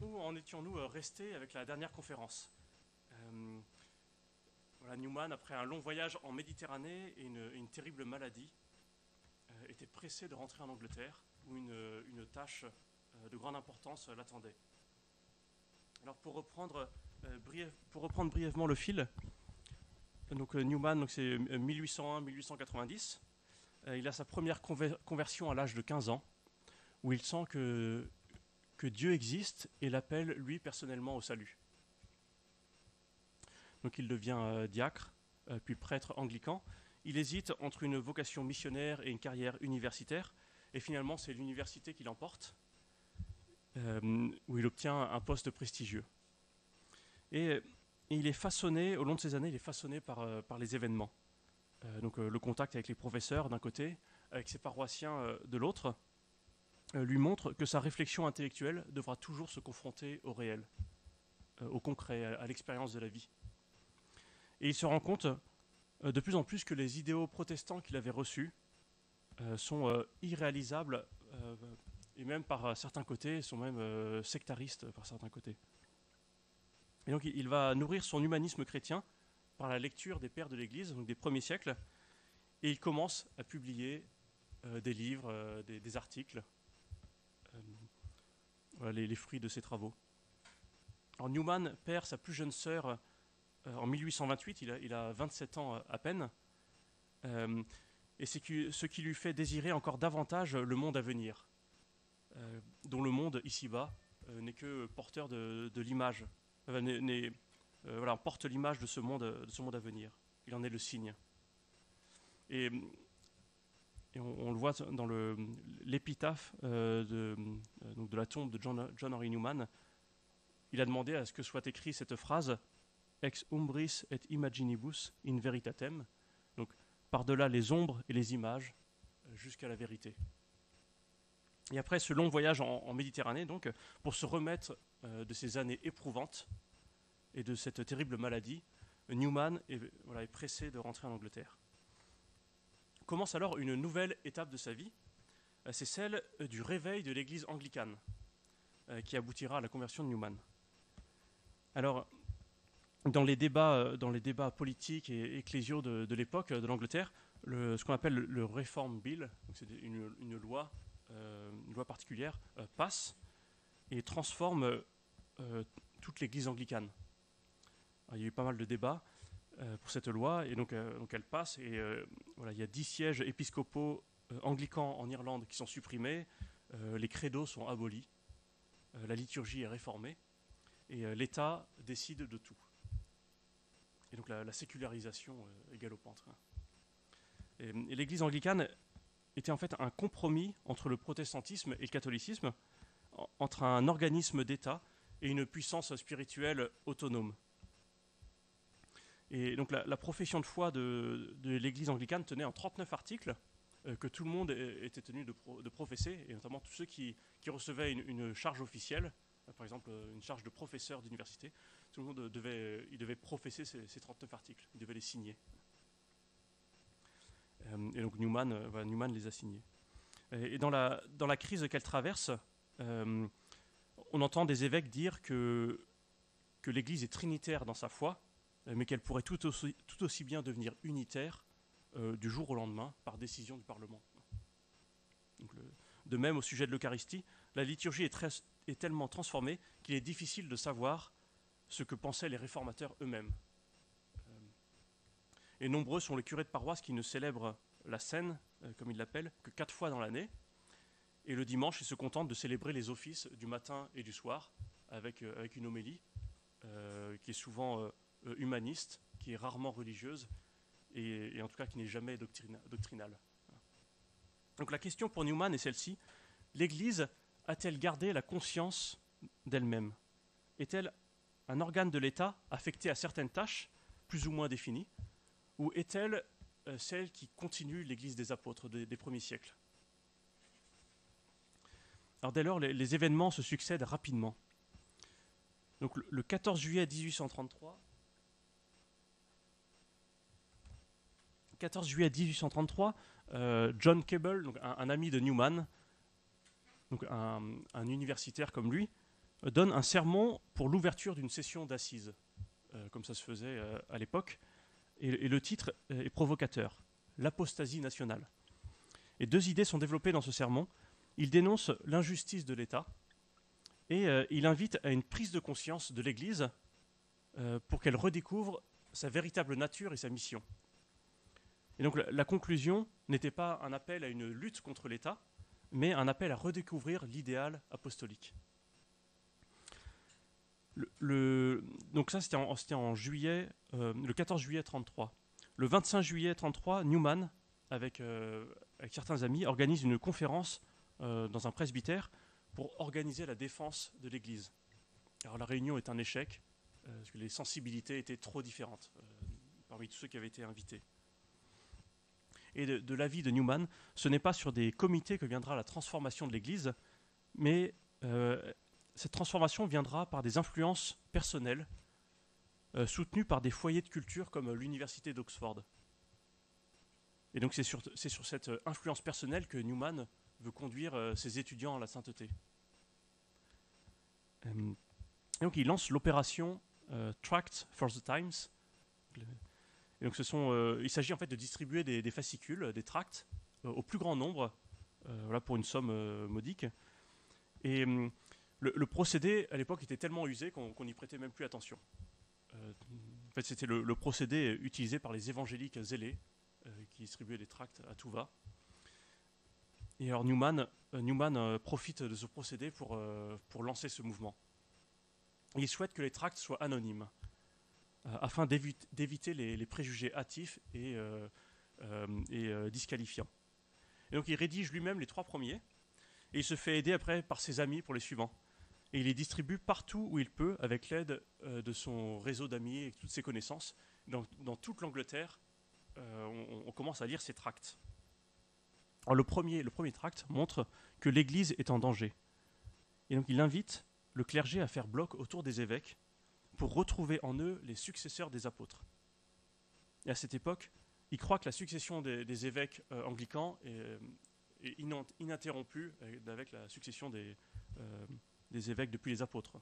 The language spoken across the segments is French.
où en étions-nous restés avec la dernière conférence? Voilà, Newman, après un long voyage en Méditerranée et une terrible maladie, était pressé de rentrer en Angleterre, où une tâche de grande importance l'attendait. Alors pour reprendre brièvement le fil, donc Newman, donc c'est 1801-1890. Il a sa première conversion à l'âge de 15 ans, où il sent que Dieu existe et l'appelle lui personnellement au salut. Donc il devient diacre, puis prêtre anglican. Il hésite entre une vocation missionnaire et une carrière universitaire, et finalement c'est l'université qui l'emporte, où il obtient un poste prestigieux. Et il est façonné, au long de ces années, il est façonné par les événements. Donc le contact avec les professeurs d'un côté, avec ses paroissiens de l'autre, lui montre que sa réflexion intellectuelle devra toujours se confronter au réel, au concret, à l'expérience de la vie. Et il se rend compte de plus en plus que les idéaux protestants qu'il avait reçus sont irréalisables et même par certains côtés, sont même sectaristes par certains côtés. Et donc il va nourrir son humanisme chrétien par la lecture des pères de l'Église, donc des premiers siècles, et il commence à publier des livres, des articles, voilà les fruits de ses travaux. Alors Newman perd sa plus jeune sœur en 1828, il a 27 ans à peine, et c'est ce qui lui fait désirer encore davantage le monde à venir, dont le monde ici-bas n'est que porteur de l'image, voilà, porte l'image de ce monde à venir. Il en est le signe. Et on le voit dans l'épitaphe de la tombe de John Henry Newman. Il a demandé à ce que soit écrite cette phrase Ex umbris et imaginibus in veritatem, donc par-delà les ombres et les images jusqu'à la vérité. Et après ce long voyage en Méditerranée, donc, pour se remettre de ces années éprouvantes et de cette terrible maladie, Newman est pressé de rentrer en Angleterre. Commence alors une nouvelle étape de sa vie, c'est celle du réveil de l'église anglicane, qui aboutira à la conversion de Newman. Alors, dans les débats politiques et ecclésiaux de l'époque de l'Angleterre, ce qu'on appelle le Reform Bill, donc c'est une loi particulière, passe et transforme toute l'église anglicane. Alors, il y a eu pas mal de débats pour cette loi, et donc elle passe, et voilà, il y a 10 sièges épiscopaux anglicans en Irlande qui sont supprimés, les credos sont abolis, la liturgie est réformée, et l'État décide de tout. Et donc la sécularisation est galopante. Et l'église anglicane était en fait un compromis entre le protestantisme et le catholicisme, entre un organisme d'État et une puissance spirituelle autonome. Et donc la profession de foi de l'église anglicane tenait en 39 articles que tout le monde était tenu de professer, et notamment tous ceux qui recevaient une charge officielle, par exemple une charge de professeur d'université. Tout le monde devait professer ces 39 articles, il devait les signer. Et donc Newman les a signés. Et dans la crise qu'elle traverse, on entend des évêques dire que l'Église est trinitaire dans sa foi, mais qu'elle pourrait tout aussi bien devenir unitaire du jour au lendemain par décision du Parlement. Donc de même, au sujet de l'Eucharistie, la liturgie est tellement transformée qu'il est difficile de savoir ce que pensaient les réformateurs eux-mêmes. Et nombreux sont les curés de paroisse qui ne célèbrent la scène, comme ils l'appellent, que 4 fois dans l'année. Et le dimanche, ils se contentent de célébrer les offices du matin et du soir avec une homélie qui est souvent humaniste, qui est rarement religieuse et en tout cas qui n'est jamais doctrinale. Donc la question pour Newman est celle-ci. L'Église a-t-elle gardé la conscience d'elle-même? Est-elle un organe de l'État affecté à certaines tâches, plus ou moins définies, ou est-elle celle qui continue l'Église des apôtres des premiers siècles? Alors dès lors, les événements se succèdent rapidement. Donc le 14 juillet 1833, John Keble, donc un ami de Newman, donc un universitaire comme lui, donne un sermon pour l'ouverture d'une session d'assises, comme ça se faisait à l'époque. Et le titre est provocateur, l'apostasie nationale. Et deux idées sont développées dans ce sermon. Il dénonce l'injustice de l'État et il invite à une prise de conscience de l'Église pour qu'elle redécouvre sa véritable nature et sa mission. Et donc la conclusion n'était pas un appel à une lutte contre l'État, mais un appel à redécouvrir l'idéal apostolique. Donc ça, c'était en juillet, le 14 juillet 1933. Le 25 juillet 1933, Newman, avec certains amis, organise une conférence dans un presbytère pour organiser la défense de l'Église. Alors la réunion est un échec, parce que les sensibilités étaient trop différentes parmi tous ceux qui avaient été invités. Et de l'avis de Newman, ce n'est pas sur des comités que viendra la transformation de l'Église, mais cette transformation viendra par des influences personnelles soutenues par des foyers de culture comme l'université d'Oxford. Et donc c'est sur cette influence personnelle que Newman veut conduire ses étudiants à la sainteté. Et donc il lance l'opération Tracts for the Times. Et donc il s'agit en fait de distribuer des fascicules, des tracts, au plus grand nombre, pour une somme modique. Et le procédé à l'époque était tellement usé qu'on n'y prêtait même plus attention. En fait, c'était le procédé utilisé par les évangéliques zélés qui distribuaient des tracts à tout va. Et alors Newman profite de ce procédé pour lancer ce mouvement. Il souhaite que les tracts soient anonymes, afin d'éviter les préjugés hâtifs et disqualifiants. Et donc il rédige lui-même les 3 premiers, et il se fait aider après par ses amis pour les suivants. Et il les distribue partout où il peut, avec l'aide de son réseau d'amis et de toutes ses connaissances. Dans toute l'Angleterre, on commence à lire ces tracts. Alors le premier tract montre que l'Église est en danger. Et donc il invite le clergé à faire bloc autour des évêques pour retrouver en eux les successeurs des apôtres. Et à cette époque, il croit que la succession des évêques anglicans est ininterrompue avec la succession des évêques depuis les apôtres.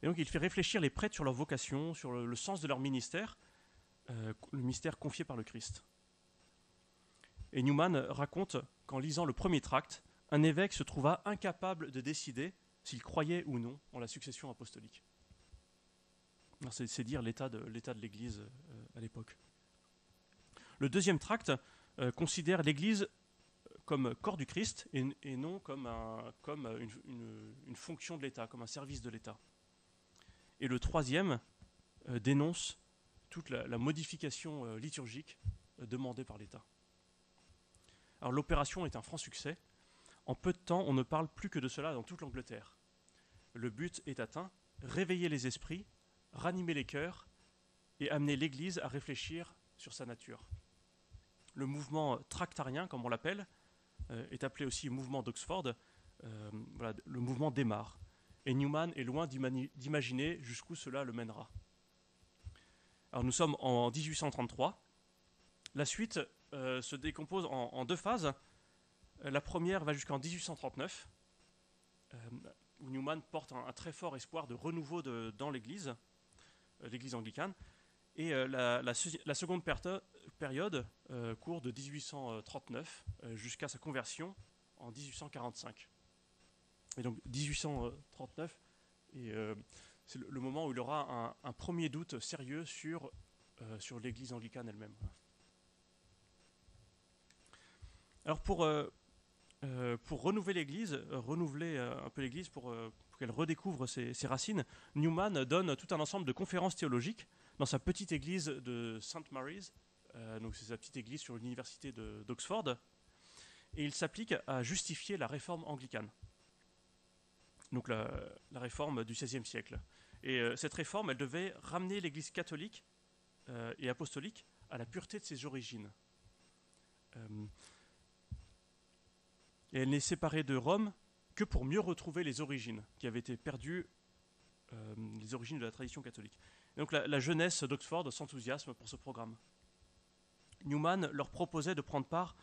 Et donc il fait réfléchir les prêtres sur leur vocation, sur le sens de leur ministère, le mystère confié par le Christ. Et Newman raconte qu'en lisant le premier tract, un évêque se trouva incapable de décider s'il croyait ou non en la succession apostolique. C'est dire l'état de l'Église à l'époque. Le deuxième tract considère l'Église comme corps du Christ et non comme une fonction de l'État, comme un service de l'État. Et le troisième dénonce toute la modification liturgique demandée par l'État. Alors l'opération est un franc succès. En peu de temps, on ne parle plus que de cela dans toute l'Angleterre. Le but est atteint, réveiller les esprits, ranimer les cœurs et amener l'Église à réfléchir sur sa nature. Le mouvement tractarien, comme on l'appelle, est appelé aussi mouvement d'Oxford. Le mouvement démarre. Et Newman est loin d'imaginer jusqu'où cela le mènera. Alors nous sommes en 1833. La suite se décompose en 2 phases. La première va jusqu'en 1839, où Newman porte un très fort espoir de renouveau dans l'Église anglicane. Et la seconde période court de 1839 jusqu'à sa conversion en 1845. Et donc 1839, c'est le moment où il aura un premier doute sérieux sur l'Église anglicane elle-même. Alors pour renouveler l'Église, renouveler un peu l'Église pour qu'elle redécouvre ses racines, Newman donne tout un ensemble de conférences théologiques dans sa petite église de St. Mary's, donc c'est sa petite église sur l'université d'Oxford, et il s'applique à justifier la réforme anglicane, donc la réforme du XVIe siècle. Et cette réforme, elle devait ramener l'Église catholique et apostolique à la pureté de ses origines. Et elle n'est séparée de Rome que pour mieux retrouver les origines qui avaient été perdues, les origines de la tradition catholique. Et donc la jeunesse d'Oxford s'enthousiasme pour ce programme. Newman leur proposait de prendre part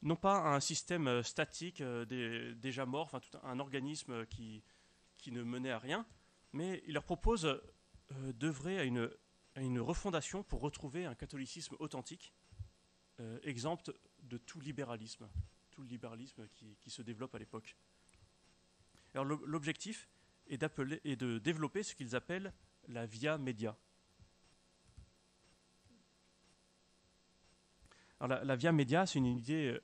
non pas à un système statique déjà mort, enfin tout un organisme qui qui ne menait à rien, mais il leur propose d'œuvrer à une refondation pour retrouver un catholicisme authentique, exempt de tout le libéralisme qui se développe à l'époque. Alors l'objectif est de développer ce qu'ils appellent la via media. Alors la via media, c'est une idée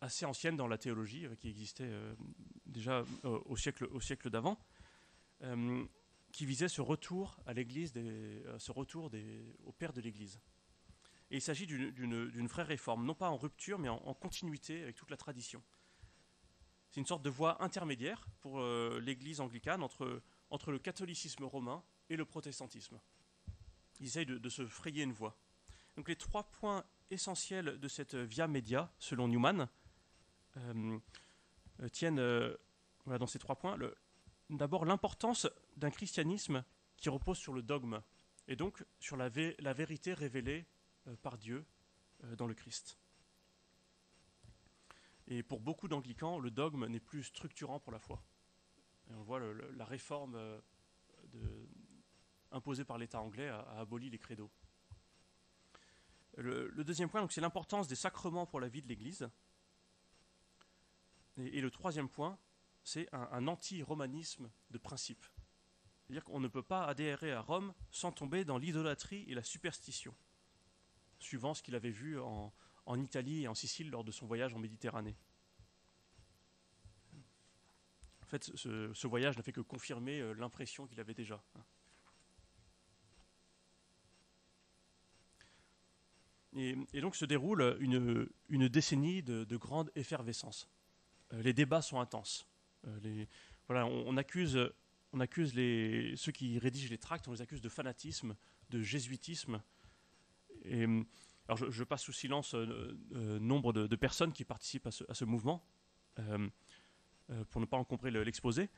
assez ancienne dans la théologie, qui existait déjà au siècle d'avant, qui visait ce retour à l'Église, au Père de l'Église. Et il s'agit d'une vraie réforme, non pas en rupture, mais en continuité avec toute la tradition. C'est une sorte de voie intermédiaire pour l'Église anglicane entre le catholicisme romain et le protestantisme. Ils essayent de se frayer une voie. Donc les 3 points essentiels de cette via media, selon Newman, tiennent dans ces 3 points. D'abord, l'importance d'un christianisme qui repose sur le dogme, et donc sur la vérité révélée par Dieu dans le Christ. Et pour beaucoup d'anglicans, le dogme n'est plus structurant pour la foi. Et on voit la réforme imposée par l'État anglais a aboli les credos. Le deuxième point, c'est l'importance des sacrements pour la vie de l'Église. Et le troisième point, c'est un anti-romanisme de principe. C'est-à-dire qu'on ne peut pas adhérer à Rome sans tomber dans l'idolâtrie et la superstition, suivant ce qu'il avait vu en Italie et en Sicile lors de son voyage en Méditerranée. En fait, ce voyage n'a fait que confirmer l'impression qu'il avait déjà. Et donc se déroule une décennie de grande effervescence. Les débats sont intenses. On accuse ceux qui rédigent les tracts, on les accuse de fanatisme, de jésuitisme. Alors je passe sous silence nombre de personnes qui participent à ce mouvement, pour ne pas encombrer l'exposé.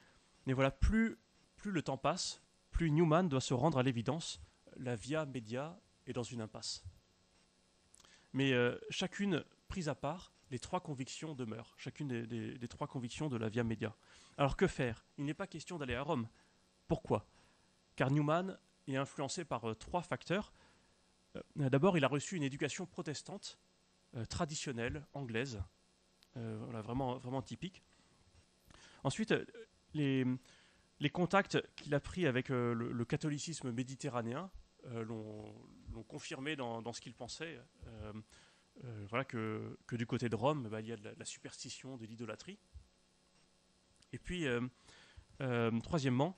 Mais voilà, plus le temps passe, plus Newman doit se rendre à l'évidence, la via media est dans une impasse. Mais chacune prise à part, les 3 convictions demeurent, chacune des 3 convictions de la via media. Alors que faire? Il n'est pas question d'aller à Rome. Pourquoi? Car Newman est influencé par 3 facteurs. D'abord, il a reçu une éducation protestante, traditionnelle, anglaise, vraiment, vraiment typique. Ensuite, les contacts qu'il a pris avec le catholicisme méditerranéen l'ont confirmé dans ce qu'il pensait, que du côté de Rome, il y a de la superstition, de l'idolâtrie. Et puis, troisièmement,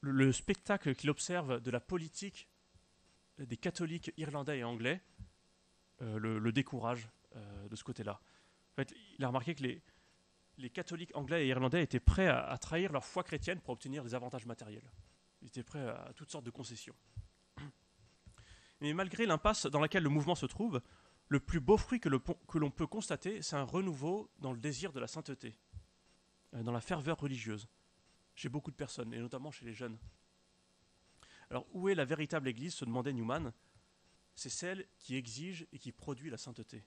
le spectacle qu'il observe de la politique des catholiques irlandais et anglais le décourage de ce côté-là. En fait, il a remarqué que les catholiques anglais et irlandais étaient prêts à trahir leur foi chrétienne pour obtenir des avantages matériels. Ils étaient prêts à toutes sortes de concessions. Mais malgré l'impasse dans laquelle le mouvement se trouve, le plus beau fruit que l'on peut constater, c'est un renouveau dans le désir de la sainteté, dans la ferveur religieuse, chez beaucoup de personnes, et notamment chez les jeunes. Alors, où est la véritable Église, se demandait Newman. C'est celle qui exige et qui produit la sainteté.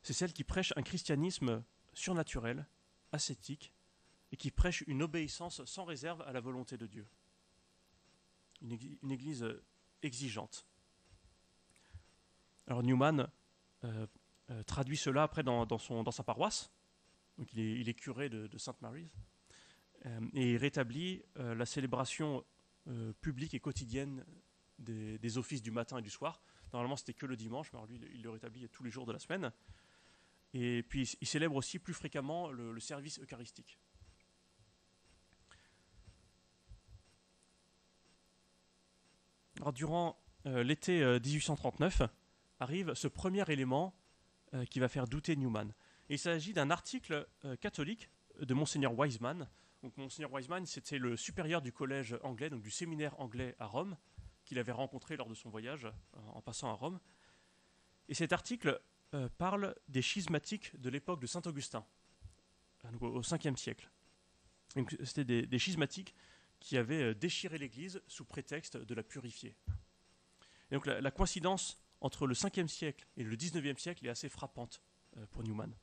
C'est celle qui prêche un christianisme surnaturel, ascétique, et qui prêche une obéissance sans réserve à la volonté de Dieu. Une Église exigeante. Alors Newman traduit cela après dans sa paroisse. Donc il est curé de St. Mary's. Et il rétablit la célébration publique et quotidienne des offices du matin et du soir. Normalement, c'était que le dimanche, mais alors lui, il le rétablit tous les jours de la semaine. Et puis, il célèbre aussi plus fréquemment le service eucharistique. Alors, durant l'été 1839, arrive ce premier élément qui va faire douter Newman. Et il s'agit d'un article catholique de Monseigneur Wiseman. Donc, Monseigneur Wiseman, c'était le supérieur du collège anglais, donc du séminaire anglais à Rome, qu'il avait rencontré lors de son voyage en passant à Rome. Et cet article parle des schismatiques de l'époque de Saint Augustin, au 5e siècle. Donc, c'était des schismatiques qui avaient déchiré l'Église sous prétexte de la purifier. Et donc la coïncidence entre le 5e siècle et le 19e siècle est assez frappante pour Newman.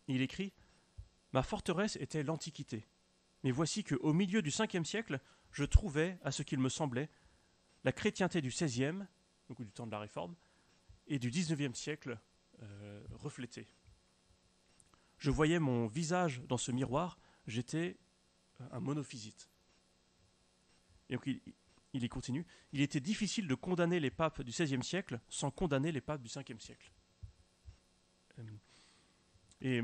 Et il écrit « Ma forteresse était l'Antiquité. Mais voici qu'au milieu du 5e siècle, je trouvais, à ce qu'il me semblait, la chrétienté du 16e, donc du temps de la Réforme, et du 19e siècle reflétée. Je voyais mon visage dans ce miroir, j'étais un monophysite. Et donc il y continue. Il était difficile de condamner les papes du XVIe siècle sans condamner les papes du Ve siècle. Et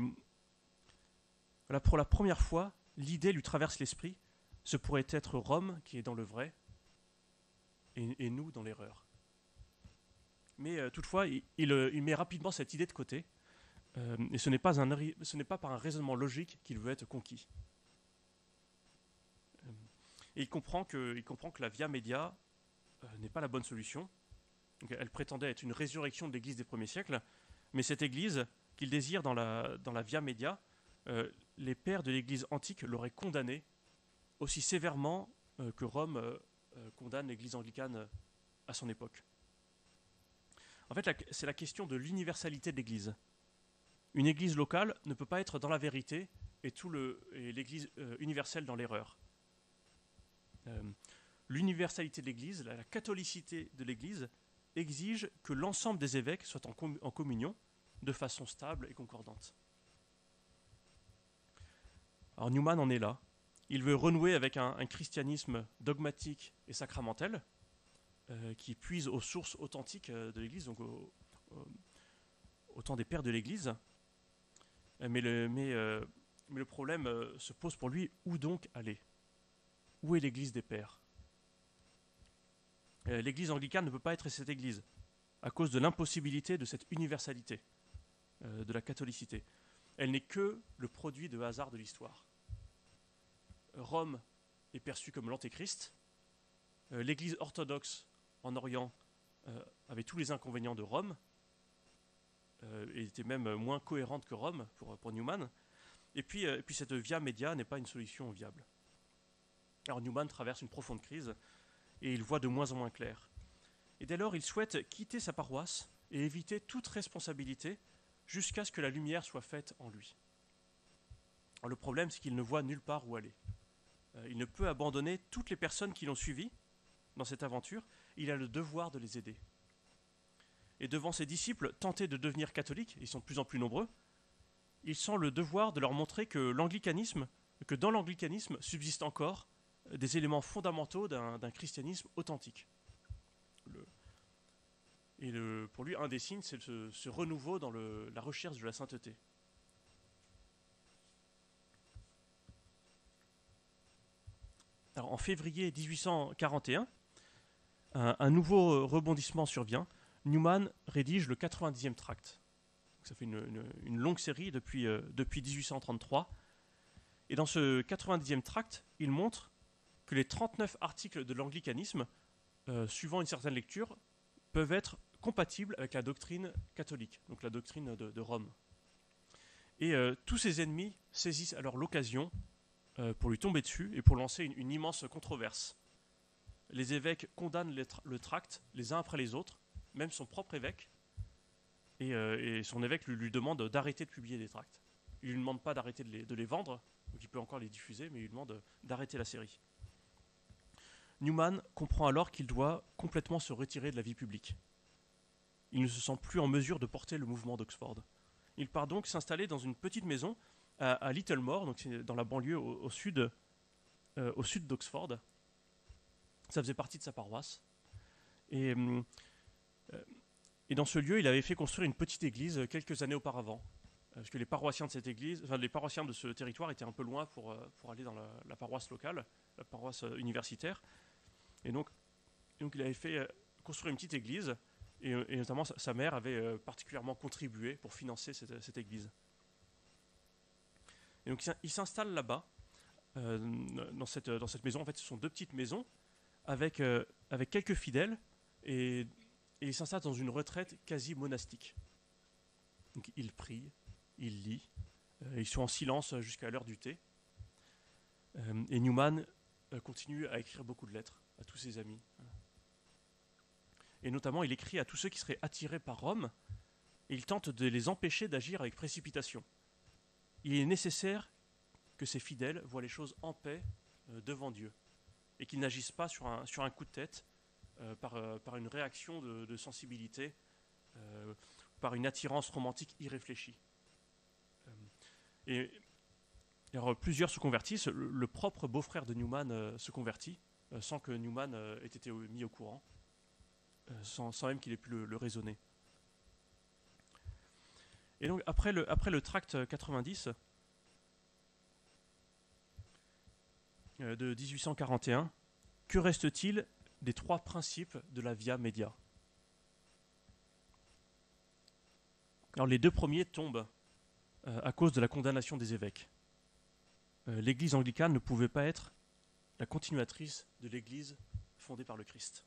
voilà, pour la première fois, l'idée lui traverse l'esprit. Ce pourrait être Rome qui est dans le vrai et nous dans l'erreur. Mais toutefois, il met rapidement cette idée de côté. Et ce n'est pas par un raisonnement logique qu'il veut être conquis. Et il comprend que la Via Media n'est pas la bonne solution. Donc, elle prétendait être une résurrection de l'Église des premiers siècles, mais cette Église qu'il désire dans la Via Media, les pères de l'Église antique l'auraient condamnée aussi sévèrement que Rome condamne l'Église anglicane à son époque. En fait, c'est la question de l'universalité de l'Église. Une Église locale ne peut pas être dans la vérité et l'Église universelle dans l'erreur. L'universalité de l'Église, la catholicité de l'Église, exige que l'ensemble des évêques soient en communion de façon stable et concordante. Alors Newman en est là. Il veut renouer avec un christianisme dogmatique et sacramentel qui puise aux sources authentiques de l'Église, donc au temps des pères de l'Église. Mais le problème se pose pour lui, où donc aller ? Où est l'Église des pères ? L'Église anglicane ne peut pas être cette Église, à cause de l'impossibilité de cette universalité de la catholicité. Elle n'est que le produit de hasard de l'histoire. Rome est perçue comme l'antéchrist. L'Église orthodoxe en Orient avait tous les inconvénients de Rome, et était même moins cohérente que Rome pour Newman. Et puis cette via media n'est pas une solution viable. Alors Newman traverse une profonde crise et il voit de moins en moins clair. Et dès lors, il souhaite quitter sa paroisse et éviter toute responsabilité jusqu'à ce que la lumière soit faite en lui. Alors, le problème, c'est qu'il ne voit nulle part où aller. Il ne peut abandonner toutes les personnes qui l'ont suivi dans cette aventure. Il a le devoir de les aider. Et devant ses disciples tentés de devenir catholiques, ils sont de plus en plus nombreux, il sent le devoir de leur montrer que dans l'anglicanisme subsistent encore des éléments fondamentaux d'un christianisme authentique. Pour lui, un des signes, c'est ce renouveau dans la recherche de la sainteté. Alors, en février 1841, un nouveau rebondissement survient. Newman rédige le 90e tract. Ça fait une longue série depuis 1833. Et dans ce 90e tract, il montre que les 39 articles de l'anglicanisme, suivant une certaine lecture, peuvent être compatibles avec la doctrine catholique, donc la doctrine de Rome. Et tous ses ennemis saisissent alors l'occasion pour lui tomber dessus et pour lancer une immense controverse. Les évêques condamnent le tract les uns après les autres, même son propre évêque, et son évêque lui demande d'arrêter de publier des tracts. Il ne lui demande pas d'arrêter de les vendre, donc il peut encore les diffuser, mais il lui demande d'arrêter la série. Newman comprend alors qu'il doit complètement se retirer de la vie publique. Il ne se sent plus en mesure de porter le mouvement d'Oxford. Il part donc s'installer dans une petite maison à Littlemore, donc c'est dans la banlieue au sud d'Oxford. Ça faisait partie de sa paroisse. Et dans ce lieu, il avait fait construire une petite église quelques années auparavant. Parce que les paroissiens de cette église, les paroissiens de ce territoire étaient un peu loin pour aller dans la paroisse locale, la paroisse universitaire. Et donc il avait fait construire une petite église, et notamment sa mère avait particulièrement contribué pour financer cette église. Et donc il s'installe là-bas, dans cette maison. En fait, ce sont deux petites maisons avec quelques fidèles, et il s'installe dans une retraite quasi monastique. Donc il prie, il lit, ils sont en silence jusqu'à l'heure du thé. Et Newman continue à écrire beaucoup de lettres à tous ses amis. Et notamment, il écrit à tous ceux qui seraient attirés par Rome, et il tente de les empêcher d'agir avec précipitation. Il est nécessaire que ses fidèles voient les choses en paix devant Dieu et qu'ils n'agissent pas sur un coup de tête par une réaction de sensibilité, par une attirance romantique irréfléchie. Et alors, plusieurs se convertissent. Le propre beau-frère de Newman se convertit sans que Newman ait été mis au courant, sans même qu'il ait pu le raisonner. Et donc après le tract 90 de 1841, que reste-t-il des trois principes de la Via Media? Alors les deux premiers tombent à cause de la condamnation des évêques. L'Église anglicane ne pouvait pas être la continuatrice de l'Église fondée par le Christ.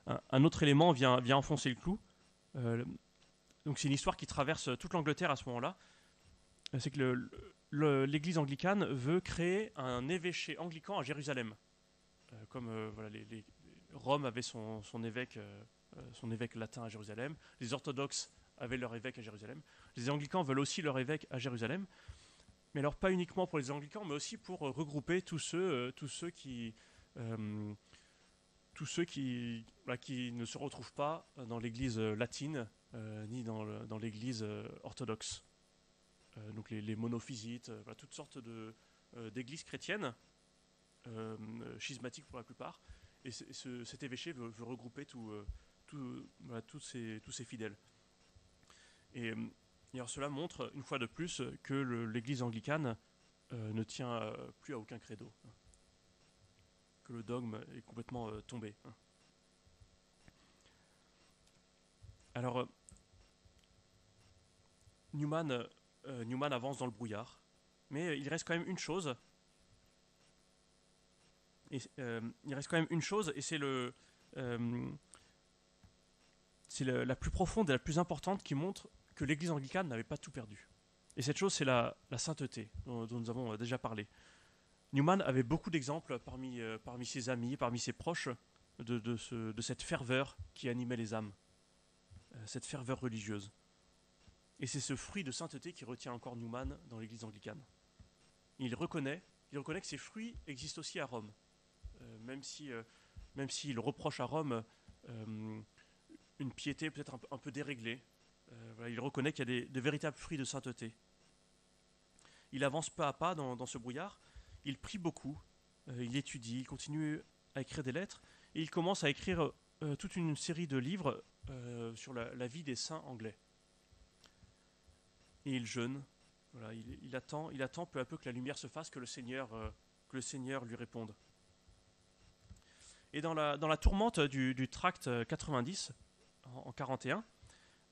Un autre élément vient enfoncer le clou. Donc c'est une histoire qui traverse toute l'Angleterre à ce moment-là. C'est que l'Église anglicane veut créer un évêché anglican à Jérusalem. Comme voilà, Rome avait son évêque latin à Jérusalem, les orthodoxes avaient leur évêque à Jérusalem, les anglicans veulent aussi leur évêque à Jérusalem, mais alors pas uniquement pour les anglicans, mais aussi pour regrouper tous ceux qui ne se retrouvent pas dans l'église latine ni dans l'église orthodoxe. Donc les monophysites, voilà, toutes sortes d'églises chrétiennes, schismatiques pour la plupart, et cet évêché veut regrouper tous ces fidèles. Et alors cela montre une fois de plus que l'église anglicane ne tient plus à aucun credo, que le dogme est complètement tombé. Alors Newman avance dans le brouillard, mais il reste quand même une chose. Et c'est la plus profonde et la plus importante qui montre que l'Église anglicane n'avait pas tout perdu. Et cette chose, c'est la sainteté dont nous avons déjà parlé. Newman avait beaucoup d'exemples parmi ses amis, parmi ses proches, de cette ferveur qui animait les âmes, cette ferveur religieuse. Et c'est ce fruit de sainteté qui retient encore Newman dans l'Église anglicane. Il reconnaît que ces fruits existent aussi à Rome, même s'il reproche à Rome une piété peut-être un peu déréglée. Voilà, il reconnaît qu'il y a de véritables fruits de sainteté. Il avance pas à pas dans ce brouillard, il prie beaucoup, il étudie, il continue à écrire des lettres, et il commence à écrire toute une série de livres sur la vie des saints anglais. Et il jeûne, voilà, il attend peu à peu que la lumière se fasse, que le Seigneur lui réponde. Et dans la tourmente du tract 90, en 41,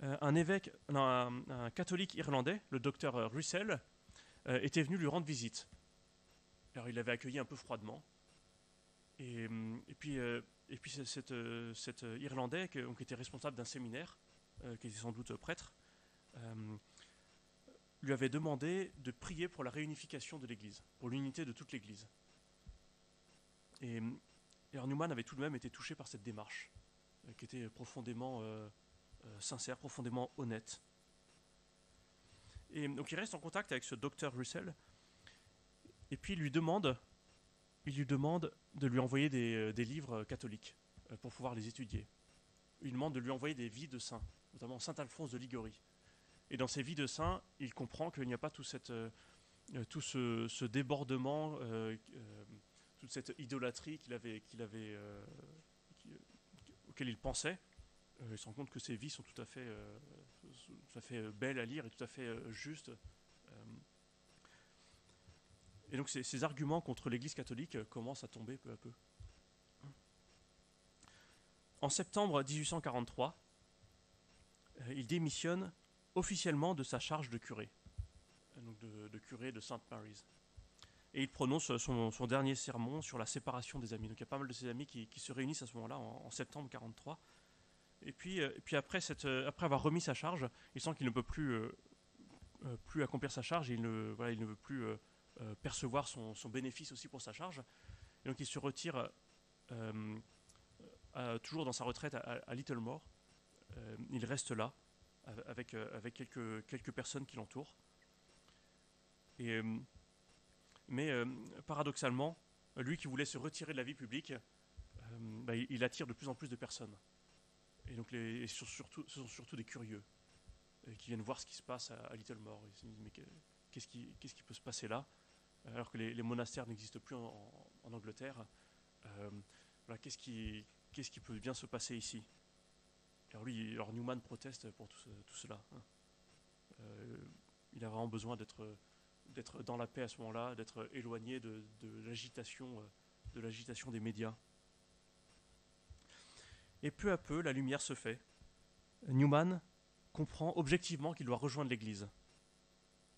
un catholique irlandais, le docteur Russell, était venu lui rendre visite. Alors il l'avait accueilli un peu froidement. Et puis cet Irlandais, qui était responsable d'un séminaire, qui était sans doute prêtre, lui avait demandé de prier pour la réunification de l'Église, pour l'unité de toute l'Église. Et alors Newman avait tout de même été touché par cette démarche, qui était profondément sincère, profondément honnête. Et donc il reste en contact avec ce docteur Russell, et puis il lui demande de lui envoyer des livres catholiques pour pouvoir les étudier. Il demande de lui envoyer des vies de saints, notamment Saint Alphonse de Liguori. Et dans ces vies de saints, il comprend qu'il n'y a pas tout ce débordement, toute cette idolâtrie auquel il pensait. Il se rend compte que ces vies sont tout à fait belles à lire et tout à fait justes. Et donc ces arguments contre l'Église catholique commencent à tomber peu à peu. En septembre 1843, il démissionne officiellement de sa charge de curé, donc de curé de St. Mary's. Et il prononce son dernier sermon sur la séparation des amis. Donc il y a pas mal de ses amis qui se réunissent à ce moment-là, en septembre 1943. Et puis après avoir remis sa charge, il sent qu'il ne peut plus accomplir sa charge, et il ne veut plus percevoir son bénéfice aussi pour sa charge. Et donc il se retire toujours dans sa retraite à Littlemore. Il reste là avec quelques personnes qui l'entourent. Et, mais paradoxalement, lui qui voulait se retirer de la vie publique, il attire de plus en plus de personnes. Et donc ce sont surtout des curieux qui viennent voir ce qui se passe à Littlemore. Ils se disent mais qu'est-ce qui peut se passer là, alors que les monastères n'existent plus en Angleterre. Voilà, qu'est-ce qui peut bien se passer ici? Alors Newman proteste pour tout cela. Il a vraiment besoin d'être dans la paix à ce moment-là, d'être éloigné de l'agitation des médias. Et peu à peu, la lumière se fait. Newman comprend objectivement qu'il doit rejoindre l'Église.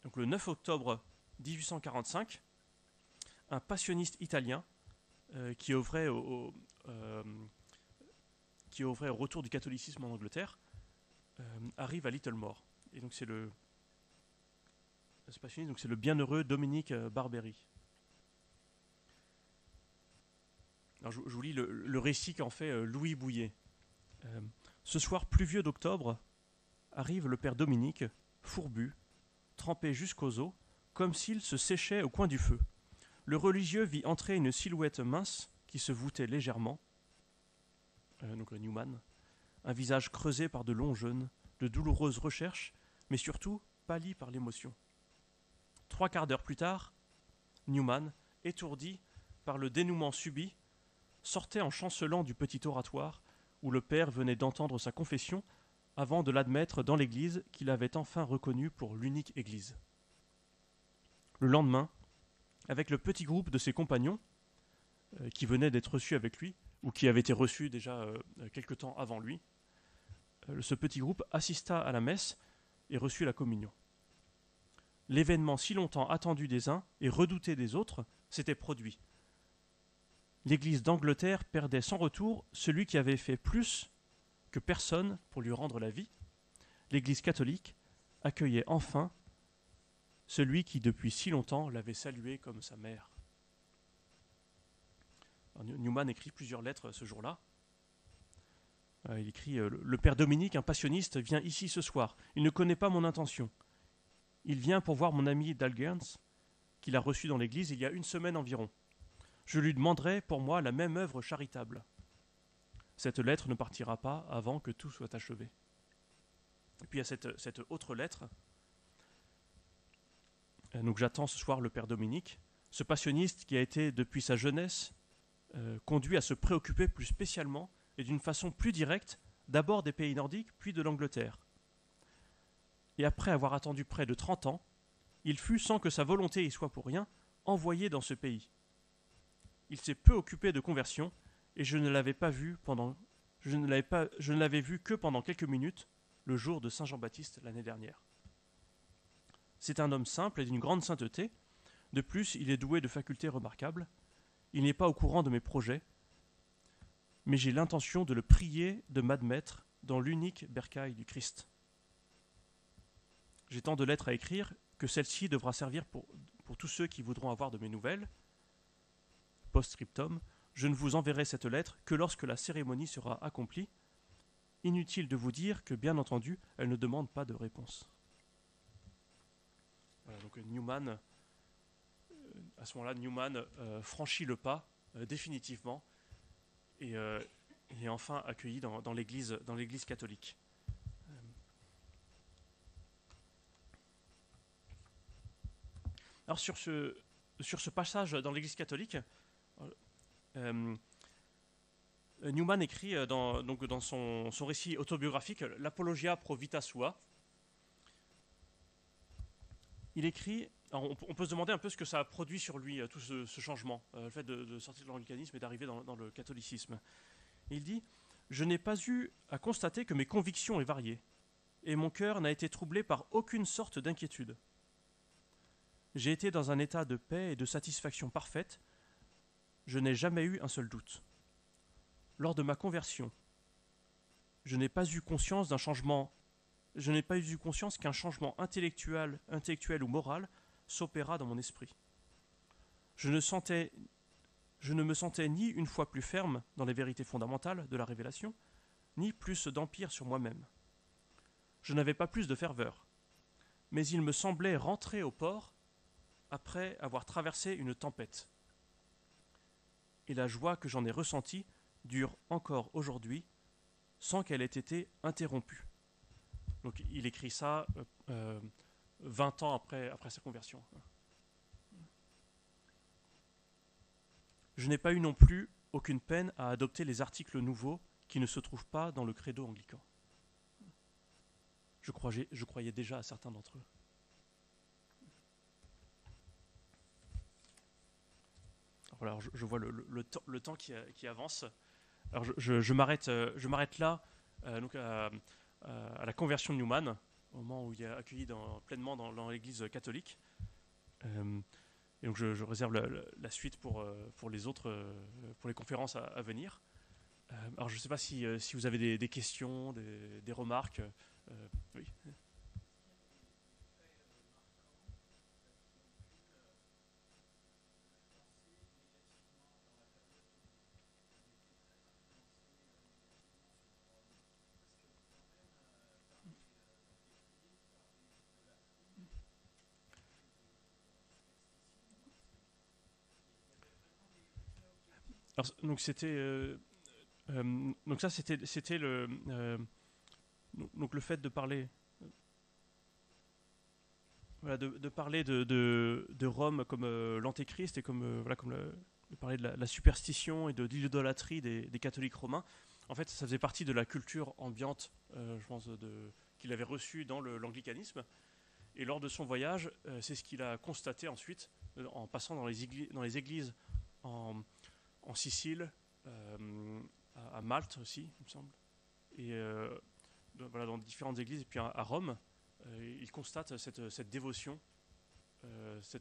Donc le 9 octobre 1845, un passionniste italien qui œuvrait au retour du catholicisme en Angleterre arrive à Littlemore. Et donc c'est le bienheureux Dominique Barberi. Alors je vous lis le récit qu'en fait Louis Bouillet. Ce soir pluvieux d'octobre, arrive le père Dominique, fourbu, trempé jusqu'aux os, comme s'il se séchait au coin du feu. Le religieux vit entrer une silhouette mince qui se voûtait légèrement, donc Newman, un visage creusé par de longs jeûnes, de douloureuses recherches, mais surtout pâli par l'émotion. 3 quarts d'heure plus tard, Newman, étourdi par le dénouement subit, sortait en chancelant du petit oratoire où le père venait d'entendre sa confession avant de l'admettre dans l'église qu'il avait enfin reconnue pour l'unique église. Le lendemain, avec le petit groupe de ses compagnons, qui venaient d'être reçus avec lui, ou qui avaient été reçus déjà quelque temps avant lui, ce petit groupe assista à la messe et reçut la communion. L'événement si longtemps attendu des uns et redouté des autres s'était produit. L'Église d'Angleterre perdait sans retour celui qui avait fait plus que personne pour lui rendre la vie. L'Église catholique accueillait enfin celui qui depuis si longtemps l'avait salué comme sa mère. Newman écrit plusieurs lettres ce jour-là. Il écrit « Le père Dominique, un passionniste, vient ici ce soir. Il ne connaît pas mon intention. Il vient pour voir mon ami Dalgerns, qu'il a reçu dans l'église il y a 1 semaine environ. Je lui demanderai pour moi la même œuvre charitable. Cette lettre ne partira pas avant que tout soit achevé. » Et puis il y a cette autre lettre. Donc j'attends ce soir le père Dominique, ce passionniste qui a été depuis sa jeunesse conduit à se préoccuper plus spécialement et d'une façon plus directe d'abord des pays nordiques puis de l'Angleterre. Et après avoir attendu près de 30 ans, il fut, sans que sa volonté y soit pour rien, envoyé dans ce pays. Il s'est peu occupé de conversion et je ne l'avais vu que pendant quelques minutes le jour de Saint Jean-Baptiste l'année dernière. C'est un homme simple et d'une grande sainteté. De plus, il est doué de facultés remarquables. Il n'est pas au courant de mes projets, mais j'ai l'intention de le prier de m'admettre dans l'unique bercail du Christ. J'ai tant de lettres à écrire que celle-ci devra servir pour tous ceux qui voudront avoir de mes nouvelles. Post-scriptum, je ne vous enverrai cette lettre que lorsque la cérémonie sera accomplie. Inutile de vous dire que, bien entendu, elle ne demande pas de réponse. Voilà, donc Newman, à ce moment-là, Newman franchit le pas définitivement et est enfin accueilli dans l'Église catholique. Alors sur ce passage dans l'Église catholique, Newman écrit dans son récit autobiographique l'Apologia pro vita sua. Il écrit, alors on peut se demander un peu ce que ça a produit sur lui, tout ce changement, le fait de sortir de l'anglicanisme et d'arriver dans le catholicisme. Et il dit « Je n'ai pas eu à constater que mes convictions aient varié, et mon cœur n'a été troublé par aucune sorte d'inquiétude. J'ai été dans un état de paix et de satisfaction parfaite. Je n'ai jamais eu un seul doute. Lors de ma conversion, je n'ai pas eu conscience qu'un changement intellectuel ou moral s'opéra dans mon esprit. Je ne me sentais ni une fois plus ferme dans les vérités fondamentales de la révélation, ni plus d'empire sur moi-même. Je n'avais pas plus de ferveur, mais il me semblait rentrer au port après avoir traversé une tempête. Et la joie que j'en ai ressentie dure encore aujourd'hui, sans qu'elle ait été interrompue. Donc il écrit ça 20 ans après sa conversion. Je n'ai pas eu non plus aucune peine à adopter les articles nouveaux qui ne se trouvent pas dans le credo anglican. Je croyais déjà à certains d'entre eux. Voilà, alors je vois le temps qui avance. Alors je m'arrête là donc à la conversion de Newman, au moment où il est accueilli pleinement dans l'Église catholique. Et donc je réserve la suite pour les autres, pour les conférences à venir. Alors je ne sais pas si vous avez des questions, des remarques. Oui. Alors, donc donc ça c'était donc le fait de parler voilà, de parler de Rome comme l'antéchrist et comme voilà comme de parler de la superstition et de l'idolâtrie des catholiques romains. En fait, ça faisait partie de la culture ambiante, je pense, qu'il avait reçue dans l'anglicanisme. Et lors de son voyage, c'est ce qu'il a constaté ensuite en passant dans les églises en, en Sicile, à Malte aussi, il me semble, et voilà, dans différentes églises, et puis à Rome, il constate cette dévotion,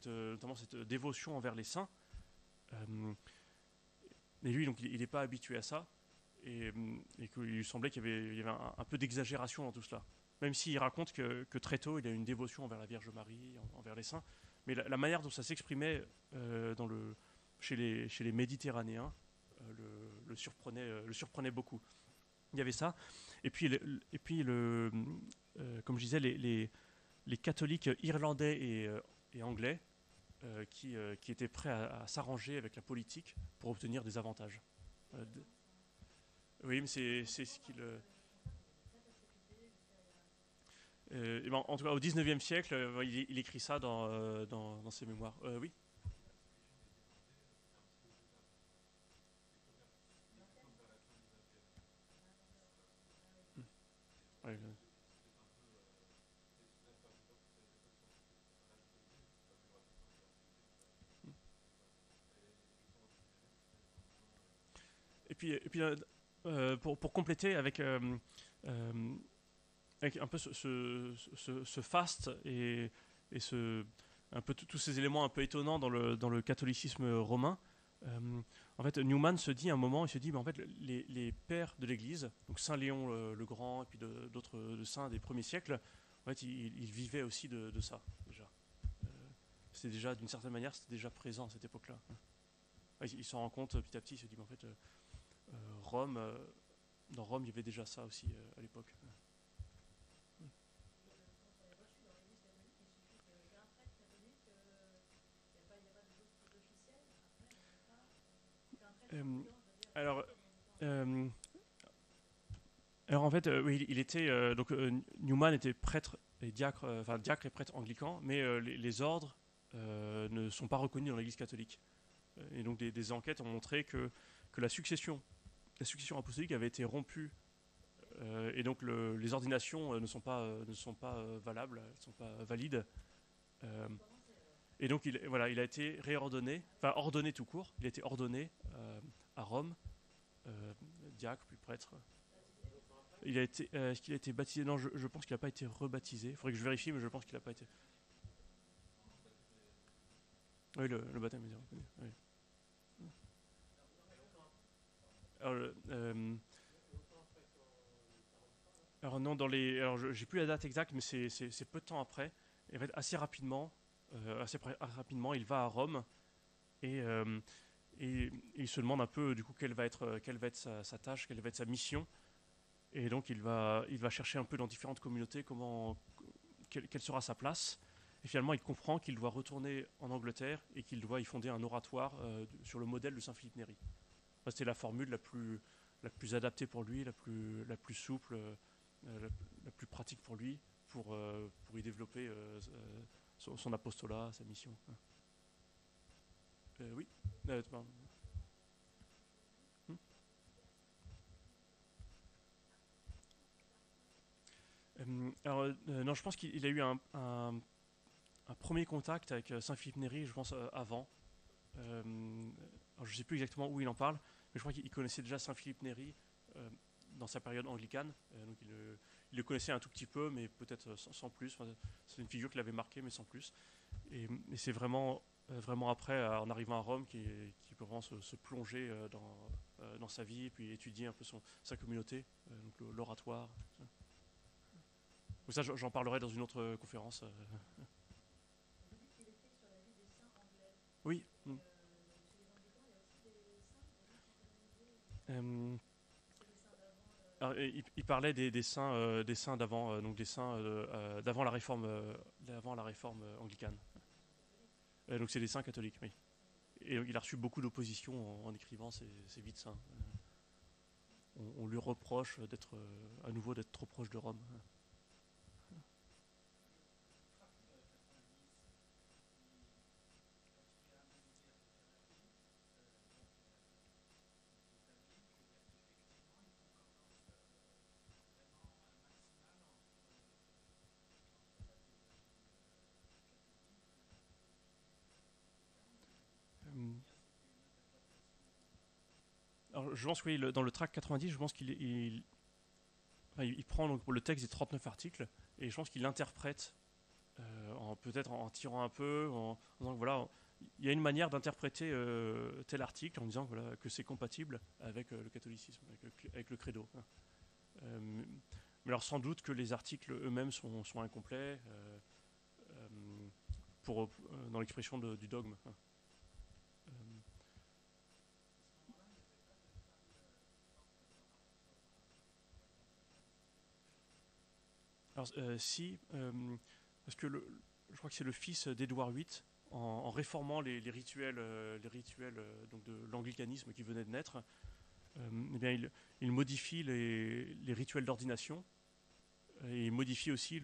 notamment cette dévotion envers les saints. Et lui, donc, il n'est pas habitué à ça, et qu'il lui semblait qu'il y avait un peu d'exagération dans tout cela. Même s'il raconte que très tôt, il a une dévotion envers la Vierge Marie, envers les saints, mais la manière dont ça s'exprimait chez les Méditerranéens le surprenait beaucoup. Il y avait ça. Et puis, comme je disais, les catholiques irlandais et anglais qui étaient prêts à s'arranger avec la politique pour obtenir des avantages. Oui, mais c'est ce qu'il... et ben, en tout cas, au 19e siècle, il écrit ça dans ses mémoires. Oui. Ouais, et puis pour compléter euh, avec un peu ce faste et un peu tous ces éléments un peu étonnants dans le catholicisme romain. En fait, Newman se dit à un moment, il se dit, en fait, les pères de l'Église, donc Saint Léon le Grand et puis d'autres saints des premiers siècles, en fait, ils vivaient aussi de ça déjà. Euh, c'était déjà, d'une certaine manière, c'était déjà présent à cette époque-là. Il s'en rend compte petit à petit, il se dit, en fait, Rome, dans Rome, il y avait déjà ça aussi à l'époque. Euh, alors, euh, alors en fait, oui, il était donc Newman était prêtre et diacre, enfin diacre et prêtre anglican, mais les ordres ne sont pas reconnus dans l'Église catholique. Et donc des enquêtes ont montré que la succession apostolique avait été rompue et donc les ordinations ne sont pas valables, elles ne sont pas valides. Euh, et donc il a été réordonné, enfin ordonné tout court. Il a été ordonné à Rome, euh, diacre puis prêtre. Est-ce qu'il a été baptisé? Non, je pense qu'il n'a pas été rebaptisé. Il faudrait que je vérifie, mais je pense qu'il n'a pas été. Oui, le baptême est reconnu. Oui. Alors, alors non, alors j'ai plus la date exacte, mais c'est peu de temps après. Et en fait, assez rapidement, il va à Rome et, euh, et il se demande un peu du coup quelle va être sa tâche, quelle va être sa mission. Et donc il va chercher un peu dans différentes communautés quelle sera sa place. Et finalement, il comprend qu'il doit retourner en Angleterre et qu'il doit y fonder un oratoire sur le modèle de Saint-Philippe Néri. C'était la formule la plus adaptée pour lui, la plus souple, la plus pratique pour lui, pour y développer son apostolat, sa mission. Oui. Pardon. Alors, non, je pense qu'il a eu un premier contact avec Saint-Philippe Néri, je pense, avant. Alors, je ne sais plus exactement où il en parle, mais je crois qu'il connaissait déjà Saint-Philippe Néri dans sa période anglicane. Donc il le connaissait un tout petit peu, mais peut-être sans plus. Enfin, c'est une figure qui l'avait marqué, mais sans plus. Et c'est vraiment après, en arrivant à Rome, qu'il peut vraiment se plonger dans sa vie, et puis étudier un peu sa communauté, donc l'oratoire. Donc ça, j'en parlerai dans une autre conférence. Vous dites qu'il écrit sur la vie des saints anglais. Oui. Chez les anglicans, il y a aussi des saints vraiment qui sont canonisés. C'est les saints d'avant. Alors, il parlait des saints d'avant, donc des saints d'avant la réforme anglicane. Donc c'est des saints catholiques, oui. Et il a reçu beaucoup d'opposition en écrivant ces vies de saints. On lui reproche à nouveau d'être trop proche de Rome. Alors, je pense que dans le tract 90, je pense il prend donc le texte des 39 articles et je pense qu'il l'interprète peut-être en tirant un peu, en disant que voilà, il y a une manière d'interpréter tel article en disant voilà, que c'est compatible avec le catholicisme, avec le credo. Mais alors sans doute que les articles eux-mêmes sont incomplets dans l'expression du dogme. Alors, si, parce que je crois que c'est le fils d'Édouard VIII, en réformant les rituels, donc de l'anglicanisme qui venait de naître, eh bien, il modifie les rituels d'ordination et il modifie aussi,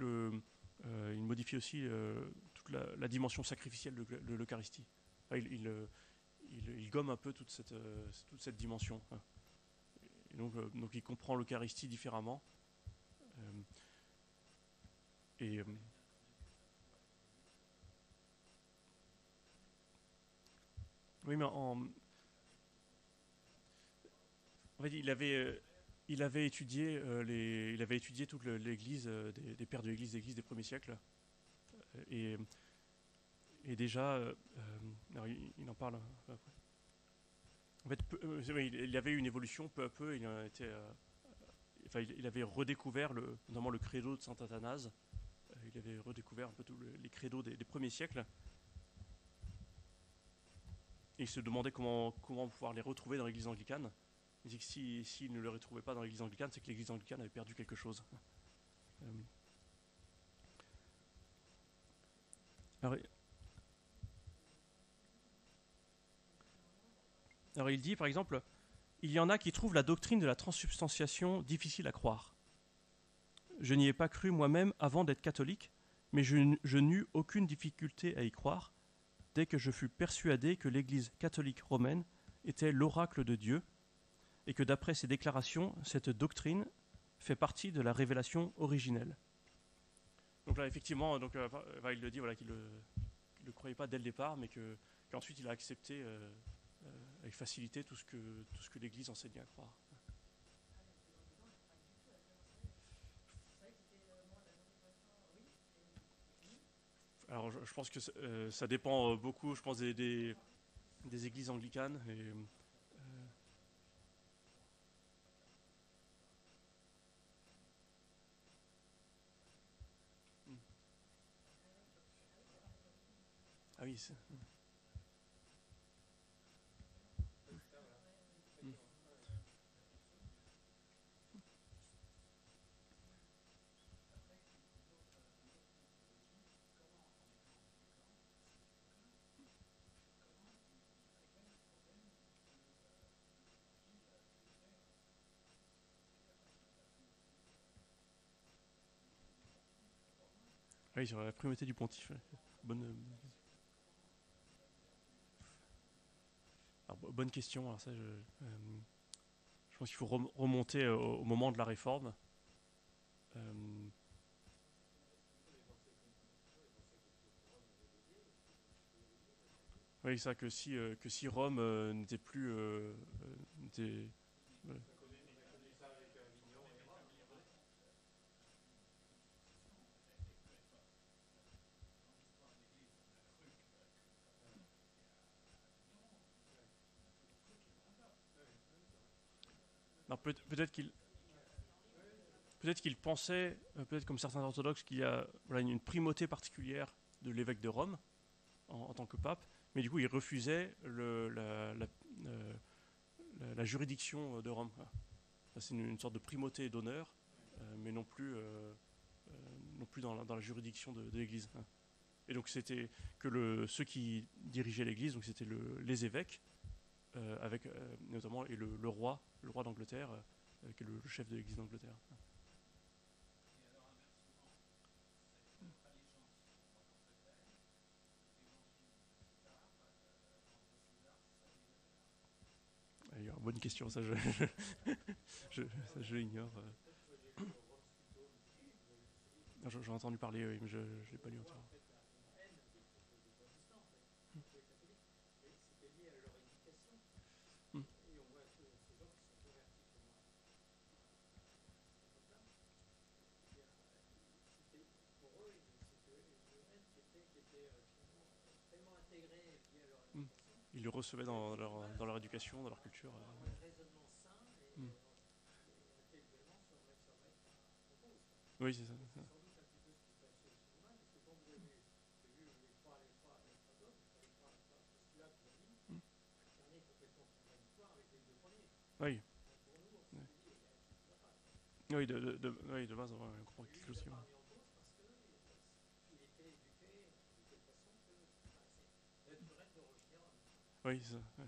toute la dimension sacrificielle de l'Eucharistie. Enfin, il gomme un peu toute cette dimension. Et donc il comprend l'Eucharistie différemment. Et oui, mais en fait, il avait étudié toute l'Église des pères de l'Église des premiers siècles et, et déjà, alors, il en parle après. En fait, oui, il avait eu une évolution peu à peu. Il avait redécouvert notamment le credo de saint Athanase. Il avait redécouvert un peu tous les credos des premiers siècles. Et il se demandait comment pouvoir les retrouver dans l'église anglicane. Il dit que s'il ne les retrouvait pas dans l'église anglicane, c'est que l'église anglicane avait perdu quelque chose. Alors il dit par exemple, il y en a qui trouvent la doctrine de la transsubstantiation difficile à croire. Je n'y ai pas cru moi-même avant d'être catholique, mais je n'eus aucune difficulté à y croire dès que je fus persuadé que l'Église catholique romaine était l'oracle de Dieu et que d'après ses déclarations, cette doctrine fait partie de la révélation originelle. Donc là, effectivement, il le dit voilà, qu'il ne le croyait pas dès le départ, mais qu'ensuite il a accepté avec facilité tout ce que l'Église enseignait à croire. Alors je pense que ça dépend beaucoup, je pense, des églises anglicanes. Ah oui, Oui, sur la primauté du pontife. Ouais. Bonne, bonne question. Alors ça, je pense qu'il faut remonter au moment de la Réforme. Euh, oui, c'est ça que si Rome n'était plus, n'était- ouais. Alors peut-être qu'il pensait, peut-être comme certains orthodoxes, qu'il y a voilà, une primauté particulière de l'évêque de Rome en tant que pape, mais du coup il refusait euh, la juridiction de Rome. Voilà. C'est une sorte de primauté d'honneur, mais non plus dans la juridiction de l'Église. Hein. Et donc c'était que ceux qui dirigeaient l'Église, donc c'était les évêques, avec notamment et le roi d'Angleterre, qui est le chef de l'Église d'Angleterre. Bonne question, ça je l'ignore. J'en ai entendu parler, oui, mais je ne l'ai pas lu entièrement. Hmm. Hmm. Ils le recevaient dans leur éducation, dans leur culture. Hmm. Oui, c'est ça. Hmm. Oui, oui, oui, de base, on comprend quelque chose. Oui, c'est ça. Ouais.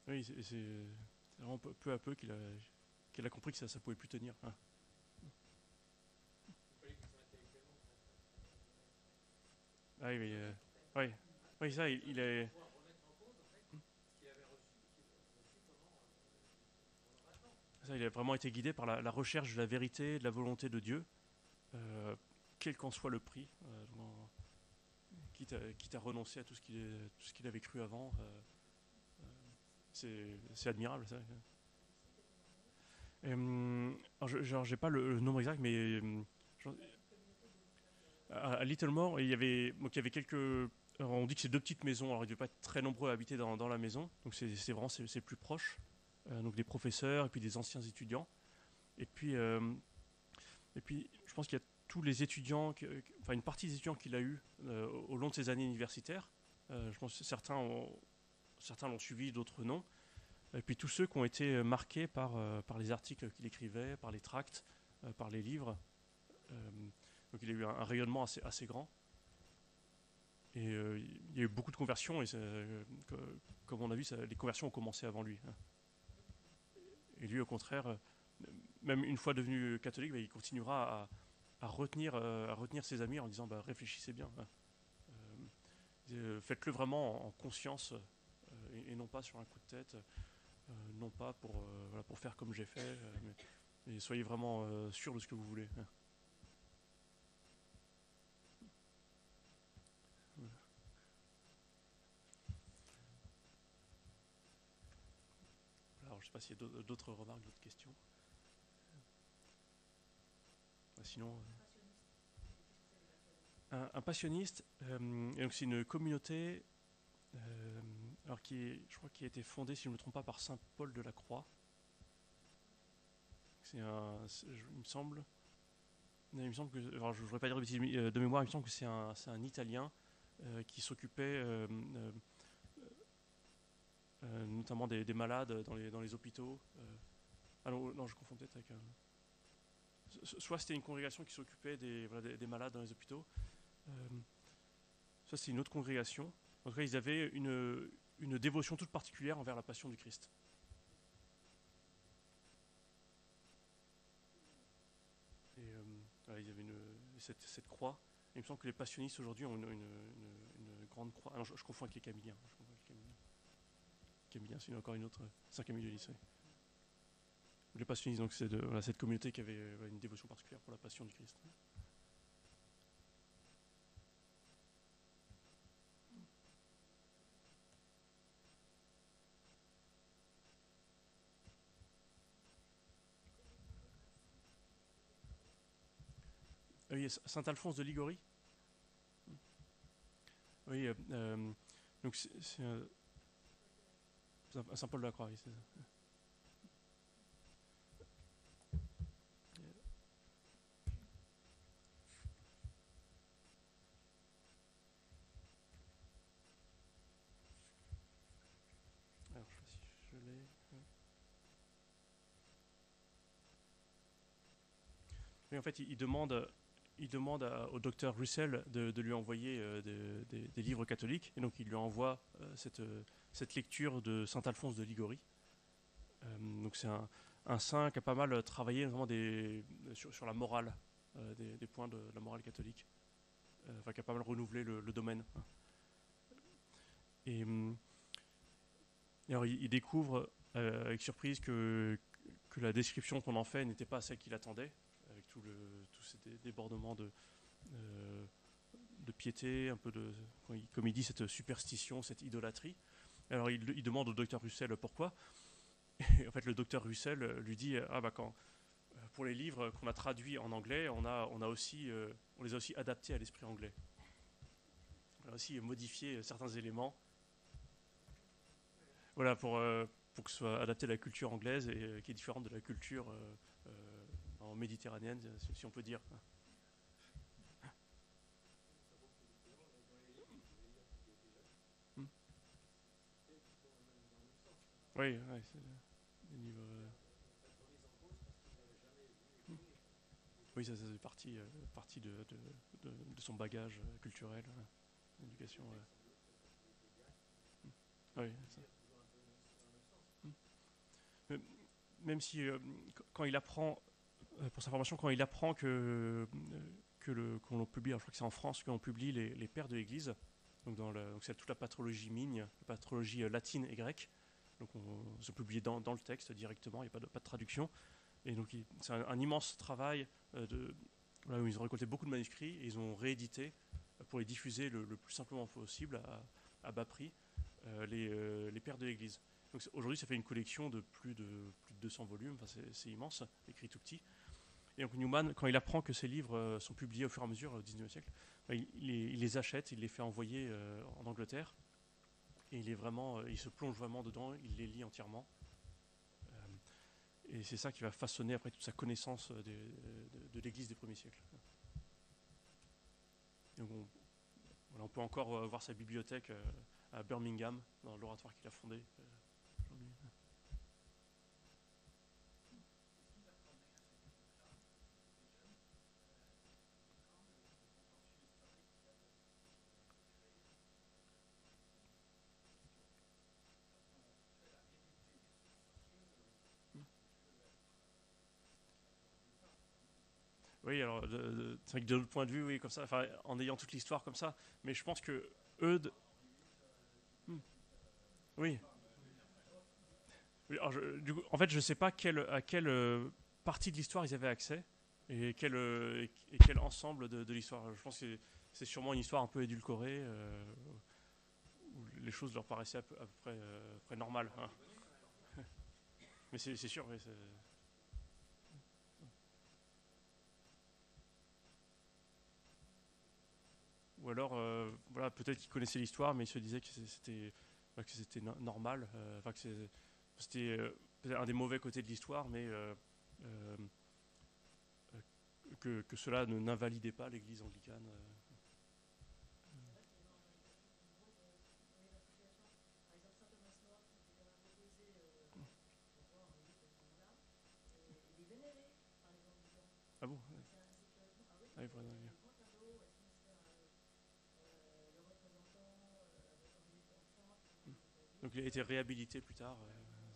Oui, c'est vraiment peu à peu qu'il a compris que ça pouvait plus tenir. Hein. Ah oui, mais oui, oui, ça, il est. Ça, il a vraiment été guidé par la recherche de la vérité, de la volonté de Dieu, euh, quel qu'en soit le prix, quitte à renoncer à tout ce qu'il avait cru avant. C'est admirable, ça. Alors, j'ai pas le nombre exact, mais genre, à Littlemore, il y avait quelques. Alors, on dit que c'est deux petites maisons. Alors, il ne devait pas être très nombreux à habiter dans la maison. Donc, c'est vraiment c'est plus proche. Donc, des professeurs et puis des anciens étudiants. Et puis, euh, et puis je pense qu'il y a tous les étudiants, enfin une partie des étudiants qu'il a eu au long de ses années universitaires. Je pense que certains l'ont suivi, d'autres non. Et puis tous ceux qui ont été marqués par les articles qu'il écrivait, par les tracts, par les livres. Euh, donc il a eu un rayonnement assez grand. Et il y a eu beaucoup de conversions. Et comme on a vu, les conversions ont commencé avant lui. Hein. Et lui, au contraire, même une fois devenu catholique, bah, il continuera à retenir ses amis en disant bah, réfléchissez bien. Hein. Faites-le vraiment en conscience et non pas sur un coup de tête, non pas voilà, pour faire comme j'ai fait, mais soyez vraiment sûr de ce que vous voulez. Hein. Alors, je ne sais pas s'il y a d'autres remarques, d'autres questions. Sinon, un passionniste, et donc c'est une communauté alors je crois qui a été fondée, si je ne me trompe pas, par saint Paul de la Croix. Il me semble. Il me semble que, alors je ne voudrais pas dire de bêtises de mémoire, il me semble que c'est un Italien qui s'occupait notamment des malades dans les hôpitaux. Ah non, non, je confonds peut-être avec soit c'était une congrégation qui s'occupait voilà, des malades dans les hôpitaux, euh, soit c'est une autre congrégation. En tout cas, ils avaient une dévotion toute particulière envers la passion du Christ. Et voilà, cette croix. Et il me semble que les passionistes aujourd'hui ont une grande croix. Ah non, je confonds avec les Camilliens. Je confonds avec les Camilliens. Camilliens, c'est encore une autre. Saint-Camille de Lys, oui. Les passionistes, donc c'est voilà, cette communauté qui avait une dévotion particulière pour la passion du Christ. Oui, Saint-Alphonse de Liguori. Oui, donc c'est Saint-Paul de la Croix, oui, c'est ça. Alors, je sais pas si je l'ai. Oui, en fait, il demande au docteur Russell de lui envoyer des livres catholiques. Et donc, il lui envoie cette lecture de Saint Alphonse de Liguori. Donc, c'est un saint qui a pas mal travaillé notamment sur la morale, des points de la morale catholique. Enfin, qui a pas mal renouvelé le domaine. Et alors, il découvre avec surprise que la description qu'on en fait n'était pas celle qu'il attendait, avec tous ces débordements de piété, un peu comme il dit, cette superstition, cette idolâtrie. Alors il demande au docteur Russell pourquoi. Et en fait, le docteur Russell lui dit pour les livres qu'on a traduits en anglais, on les a aussi adaptés à l'esprit anglais. On a aussi modifié certains éléments. Voilà, pour que ce soit adapté à la culture anglaise et qui est différente de la culture méditerranéenne, si on peut dire. Oui, c'est des livres. Oui, ça fait partie de son bagage culturel, d'éducation. Oui, ça. Même si, quand il apprend, pour sa formation, quand il apprend qu'on publie, alors je crois que c'est en France qu'on publie les pères de l'Église, donc c'est toute la patrologie migne, la patrologie latine et grecque, donc on se publie dans le texte directement, il n'y a pas de traduction, et donc c'est un immense travail où ils ont récolté beaucoup de manuscrits et ils ont réédité pour les diffuser le plus simplement possible à bas prix les pères de l'Église. Donc aujourd'hui, ça fait une collection de plus de 200 volumes, enfin, c'est immense, écrit tout petit. Et donc Newman, quand il apprend que ces livres sont publiés au fur et à mesure au XIXe siècle, il les achète, il les fait envoyer en Angleterre, et il se plonge vraiment dedans, il les lit entièrement. Et c'est ça qui va façonner après toute sa connaissance de l'Église des premiers siècles. Donc on peut encore voir sa bibliothèque à Birmingham, dans l'oratoire qu'il a fondé aujourd'hui. Oui, alors c'est vrai que de notre point de vue, oui, comme ça, en ayant toute l'histoire comme ça, mais je pense que eux, oui. Alors, en fait, je ne sais pas à quelle partie de l'histoire ils avaient accès et quel ensemble de l'histoire. Je pense que c'est sûrement une histoire un peu édulcorée où les choses leur paraissaient à peu près normales. Hein. Mais c'est sûr, oui, ou alors, voilà, peut-être qu'ils connaissaient l'histoire, mais ils se disaient que c'était normal, que c'était peut-être un des mauvais côtés de l'histoire, mais euh, que cela n'invalidait pas l'Église anglicane. Ah bon? Ah oui, pardon. Donc il a été réhabilité plus tard,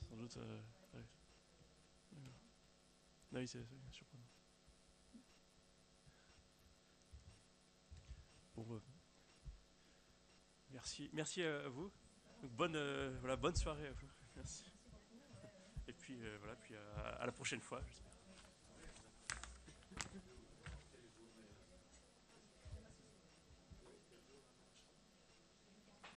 sans doute. Ouais. Ah oui, c'est surprenant. Bon, merci à vous. Donc, bonne soirée à vous. Merci. Et puis voilà, puis à la prochaine fois, j'espère.